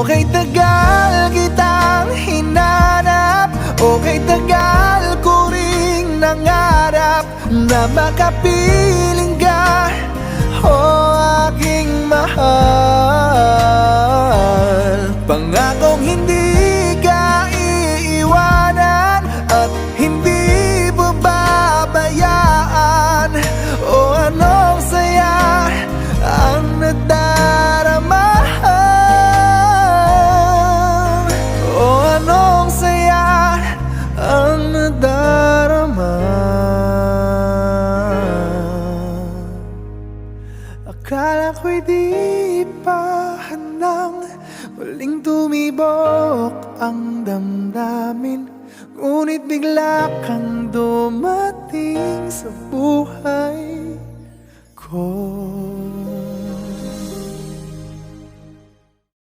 Okay, tagal kitang hinanap, okay, tagal ko ring nangarap na makapiling ka, aking mahal. Pangakong hindi ka iiwanan at hindi babayaan. Anong saya ang nadarama, anong saya ang nadarama. Akala ko'y di pa handang muling tumibok ang damdamin, ngunit bigla kang dumating sa buhay ko.